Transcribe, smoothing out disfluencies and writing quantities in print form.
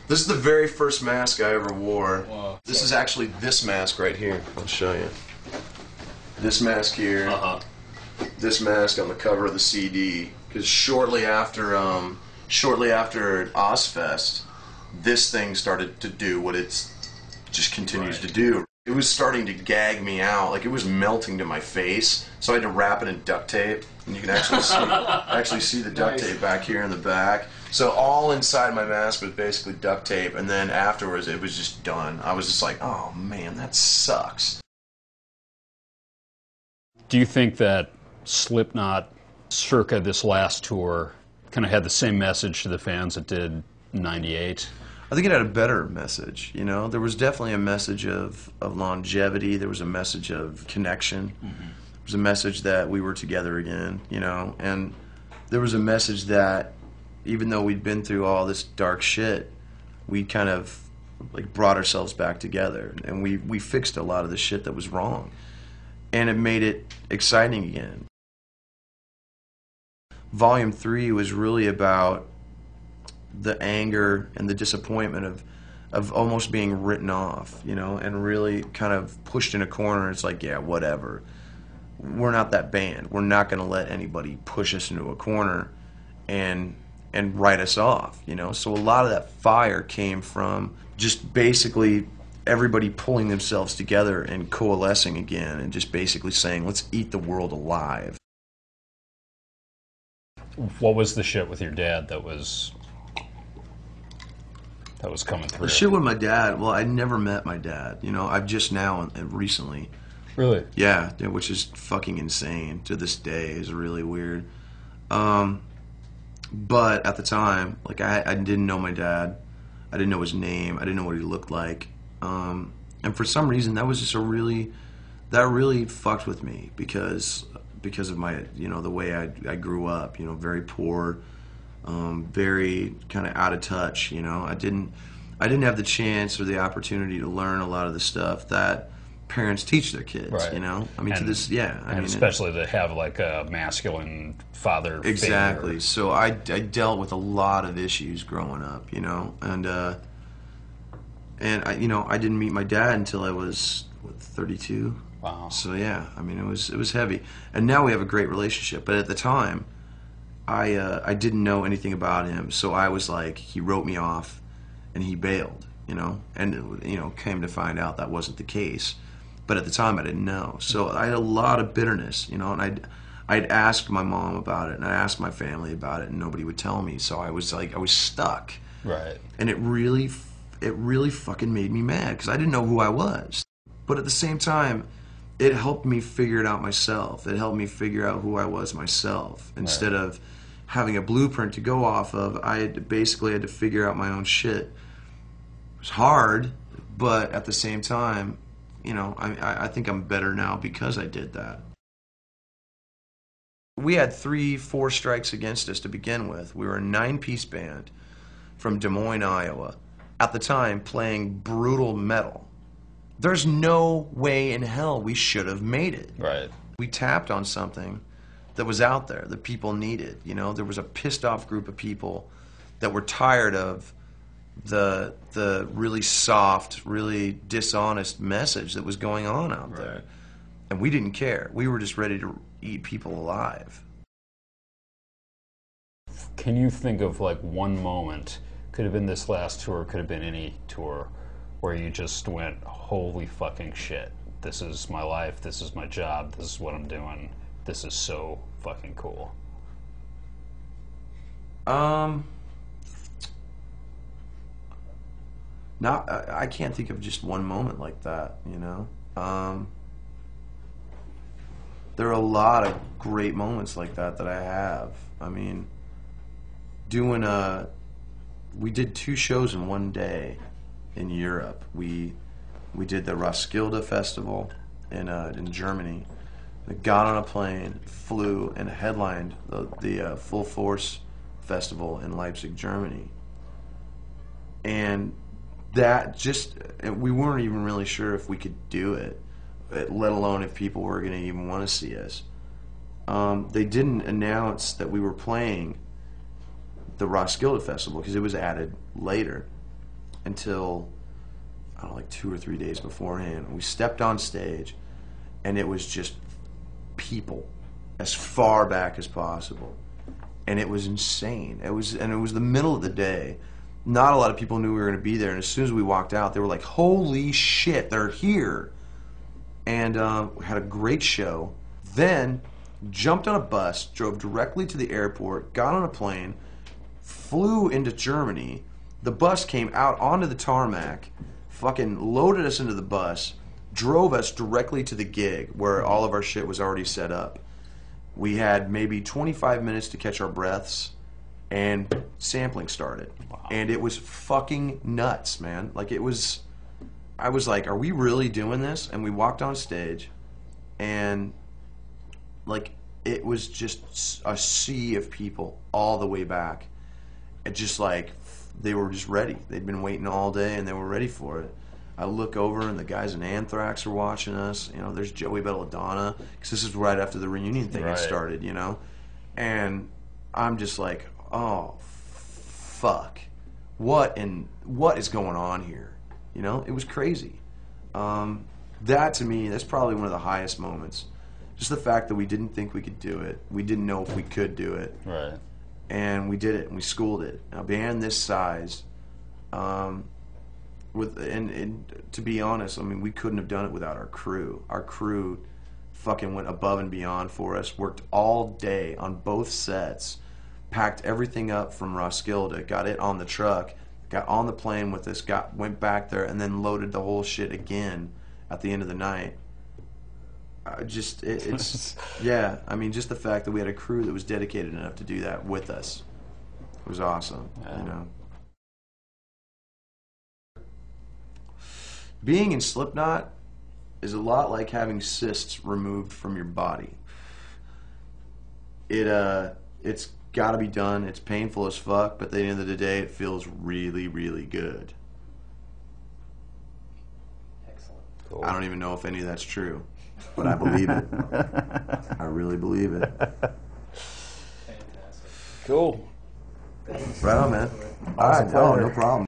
This is the very first mask I ever wore. Whoa. This is actually this mask right here. I'll show you. This mask here. This mask on the cover of the CD. Because shortly after Ozfest, this thing started to do what it just continues to do. It was starting to gag me out, like it was melting to my face. So I had to wrap it in duct tape, and you can actually see the duct tape back here in the back. So all inside my mask was basically duct tape, and then afterwards it was just done. I was just like, oh man, that sucks. Do you think that Slipknot, circa this last tour, kind of had the same message to the fans it did in '98? I think it had a better message, you know? There was definitely a message of longevity. There was a message of connection. There was a message that we were together again, you know? And there was a message that even though we'd been through all this dark shit, we kind of like brought ourselves back together. And we fixed a lot of the shit that was wrong. And it made it exciting again. Volume 3 was really about the anger and the disappointment of almost being written off, you know, and really kind of pushed in a corner. It's like, yeah, whatever. We're not that band. We're not going to let anybody push us into a corner and write us off, you know. So a lot of that fire came from just basically everybody pulling themselves together and coalescing again and just basically saying, let's eat the world alive. What was the shit with your dad that was coming through? The shit with my dad, well, I never met my dad, you know. I've just now recently. Really? Yeah, which is fucking insane to this day. Is really weird. But at the time, like I didn't know my dad. I didn't know his name. I didn't know what he looked like. And for some reason, that was just that really fucked with me because of my, you know, the way I grew up, you know, very poor, very kind of out of touch, you know. I didn't have the chance or the opportunity to learn a lot of the stuff that parents teach their kids, right. You know. I mean, to this, yeah. I mean, especially to have like a masculine father exactly. figure. So I dealt with a lot of issues growing up, you know, and I, you know, I didn't meet my dad until I was 32. Wow. So yeah, I mean, it was heavy, and now we have a great relationship. But at the time, I didn't know anything about him, so I was like, he wrote me off, and he bailed, you know, and you know, came to find out that wasn't the case. But at the time, I didn't know, so I had a lot of bitterness, you know, and I'd asked my mom about it, and I asked my family about it, and nobody would tell me. So I was like, I was stuck, right? And it really fucking made me mad because I didn't know who I was. But at the same time, it helped me figure it out myself. It helped me figure out who I was myself. Instead of having a blueprint to go off of, I had to figure out my own shit. It was hard, but at the same time, you know, I think I'm better now because I did that. We had 3-4 strikes against us to begin with. We were a 9-piece band from Des Moines, Iowa. At the time, playing brutal metal. There's no way in hell we should have made it. Right. We tapped on something that was out there that people needed. You know, there was a pissed off group of people that were tired of the really soft, really dishonest message that was going on out there. And we didn't care. We were just ready to eat people alive. Can you think of like one moment, could have been this last tour, could have been any tour, where you just went, holy fucking shit, this is my life, this is my job, this is what I'm doing, this is so fucking cool? I can't think of just one moment like that, you know. There are a lot of great moments like that I have. I mean, we did 2 shows in one day in Europe. We did the Roskilde Festival in Germany. We got on a plane, flew, and headlined the Full Force Festival in Leipzig, Germany. And that we weren't even really sure if we could do it, let alone if people were going to even want to see us. They didn't announce that we were playing the Roskilde Festival because it was added later. until, I don't know, like 2 or 3 days beforehand. We stepped on stage, and it was just people as far back as possible, and it was insane. It was the middle of the day. Not a lot of people knew we were going to be there, and as soon as we walked out, they were like, "Holy shit, they're here!" And we had a great show. Then jumped on a bus, drove directly to the airport, got on a plane, flew into Germany. The bus came out onto the tarmac, fucking loaded us into the bus, drove us directly to the gig where all of our shit was already set up. We had maybe 25 minutes to catch our breaths, and sampling started. Wow. And it was fucking nuts, man. Like, it was, I was like, are we really doing this? And we walked on stage, and like, it was just a sea of people all the way back. It just like, they were just ready. They'd been waiting all day, and they were ready for it. I look over, and the guys in Anthrax are watching us. You know, there's Joey Belladonna, because this is right after the reunion thing had started, you know? And I'm just like, oh, fuck. What is going on here? You know, it was crazy. That, to me, that's probably one of the highest moments. Just the fact that we didn't think we could do it. We didn't know if we could do it. Right. And we did it, and we schooled it. A band this size, and to be honest, I mean, we couldn't have done it without our crew. Our crew fucking went above and beyond for us, worked all day on both sets, packed everything up from Roskilde, got it on the truck, got on the plane with us, went back there, and then loaded the whole shit again at the end of the night. It's yeah, I mean, just the fact that we had a crew that was dedicated enough to do that with us was awesome. Yeah. You know, being in Slipknot is a lot like having cysts removed from your body. It's got to be done. It's painful as fuck, but at the end of the day, it feels really, really good. Excellent. Cool. I don't even know if any of that's true, but I believe it. I really believe it. Fantastic. Cool. Right on, man. All Awesome right, no pleasure. problem.